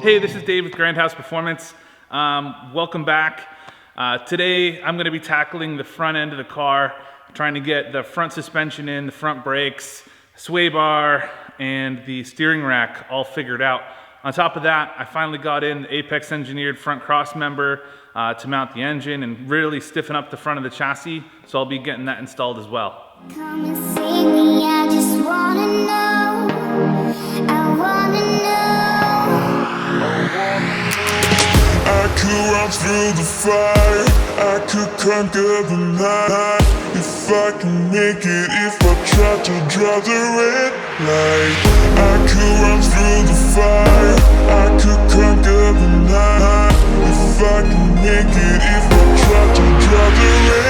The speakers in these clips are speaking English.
Hey, this is Dave with Grindhouse Performance. Welcome back. Today I'm going to be tackling the front end of the car, trying to get the front suspension in, the front brakes, sway bar, and the steering rack all figured out. On top of that, I finally got in the Apex engineered front cross member to mount the engine and really stiffen up the front of the chassis, so I'll be getting that installed as well. Come and see me, I just wanna know, I wanna know. I could run through the fire, I could conquer the night. If I can make it, if I try to draw the red light. I could run through the fire, I could conquer the night. If I can make it, if I try to draw the red.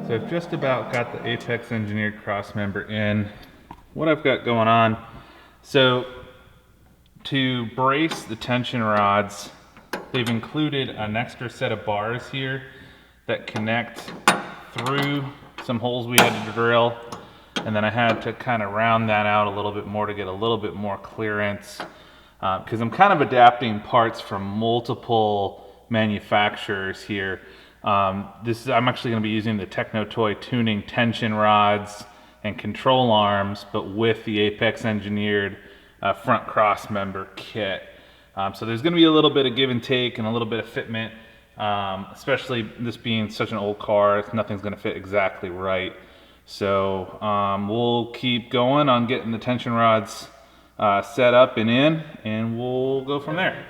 So I've just about got the Apex engineered cross member in. What I've got going on, so to brace the tension rods, they've included an extra set of bars here that connect through some holes we had to drill, and then I had to kind of round that out a little bit more to get a little bit more clearance, because I'm kind of adapting parts from multiple manufacturers here. I'm actually going to be using the Techno Toy Tuning tension rods and control arms, but with the Apex engineered front cross member kit. So there's going to be a little bit of give and take and a little bit of fitment, especially this being such an old car. Nothing's going to fit exactly right. So we'll keep going on getting the tension rods set up and in, and we'll go from there.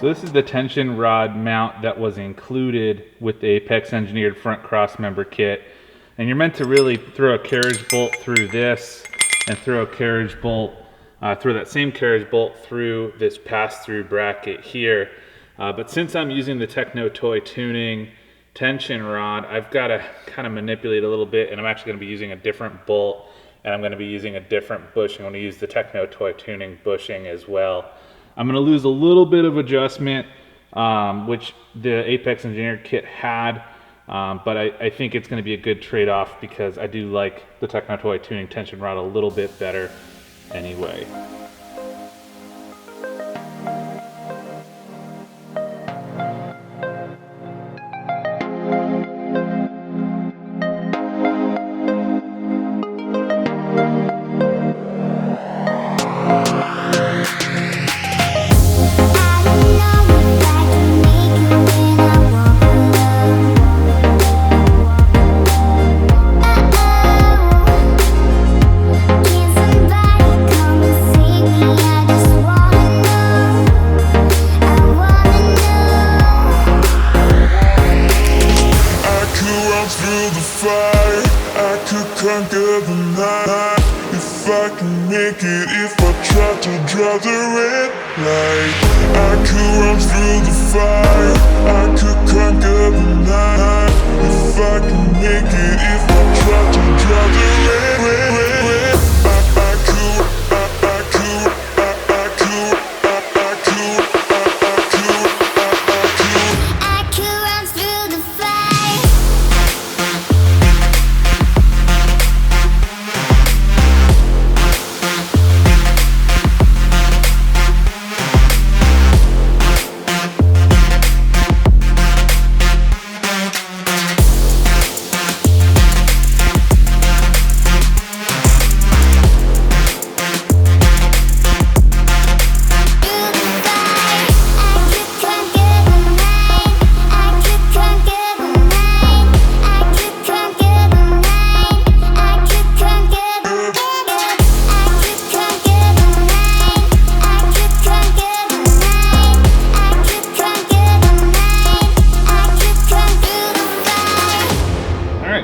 So this is the tension rod mount that was included with the Apex engineered front cross member kit. And you're meant to really throw a carriage bolt through this and throw a carriage bolt, throw that same carriage bolt through this pass-through bracket here. But since I'm using the Techno Toy Tuning tension rod, I've got to kind of manipulate a little bit, and I'm actually going to be using a different bolt, and I'm going to be using a different bushing. I'm going to use the Techno Toy Tuning bushing as well. I'm going to lose a little bit of adjustment, which the Apex engineered kit had, but I think it's going to be a good trade-off because I do like the Techno Toy Tuning tension rod a little bit better anyway. Conquer the night. If I can make it, if I try to draw the red light. I could run through the fire, I could conquer the night. If I can make it, if I try to draw the red.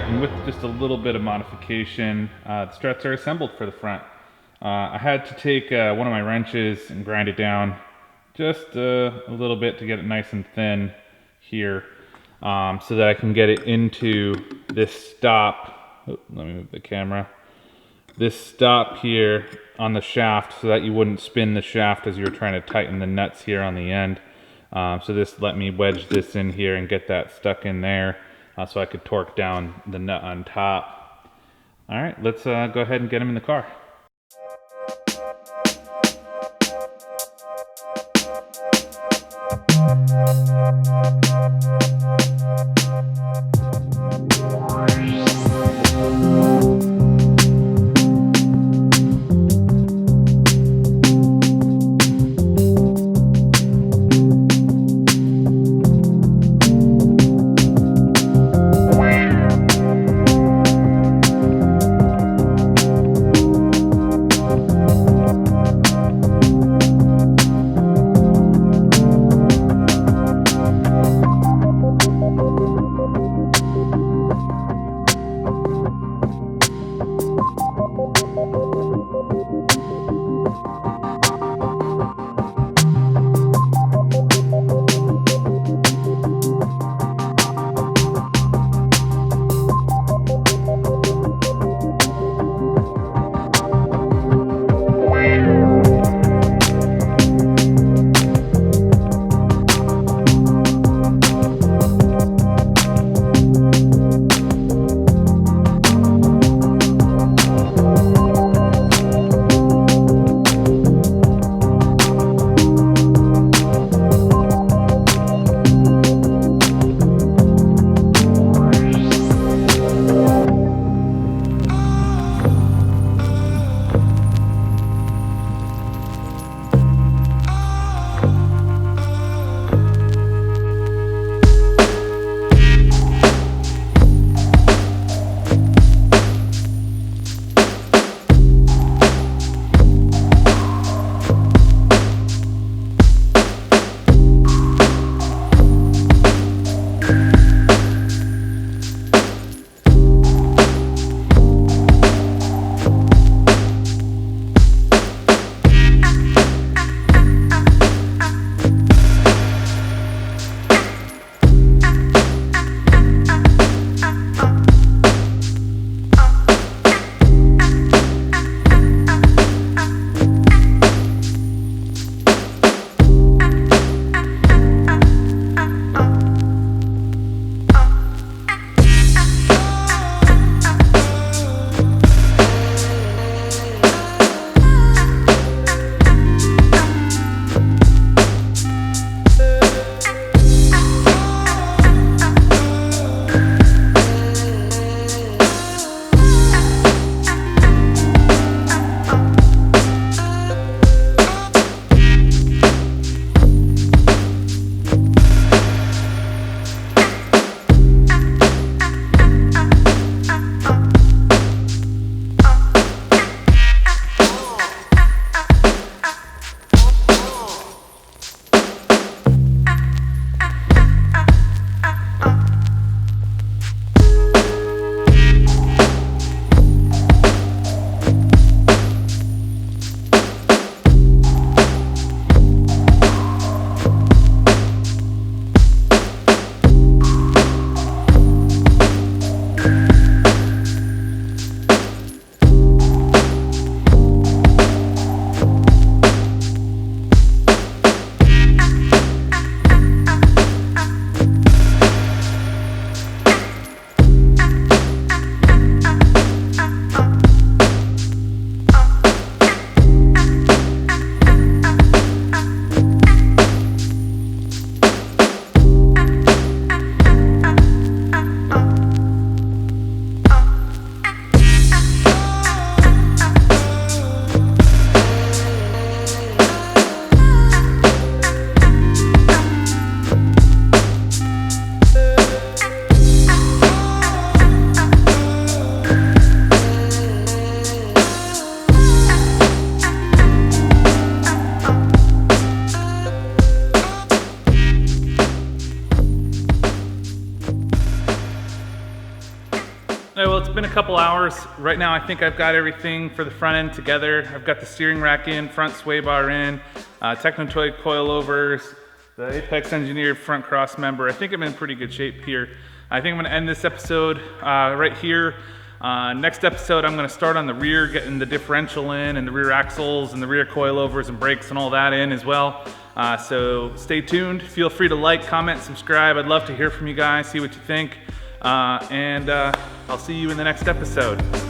and with just a little bit of modification, the struts are assembled for the front. I had to take one of my wrenches and grind it down just a little bit to get it nice and thin here, so that I can get it into this stop. Oh, let me move the camera. This stop here on the shaft, so that you wouldn't spin the shaft as you were trying to tighten the nuts here on the end. So this let me wedge this in here and get that stuck in there, so I could torque down the nut on top. All right, let's go ahead and get them in the car. right, well, it's been a couple hours. Right now, I think I've got everything for the front end together. I've got the steering rack in, front sway bar in, Techno Toy coilovers, the Apex engineered front cross member. I think I'm in pretty good shape here. I think I'm gonna end this episode right here. Next episode, I'm gonna start on the rear, getting the differential in and the rear axles and the rear coilovers and brakes and all that in as well. So stay tuned. Feel free to like, comment, subscribe. I'd love to hear from you guys, see what you think. And I'll see you in the next episode.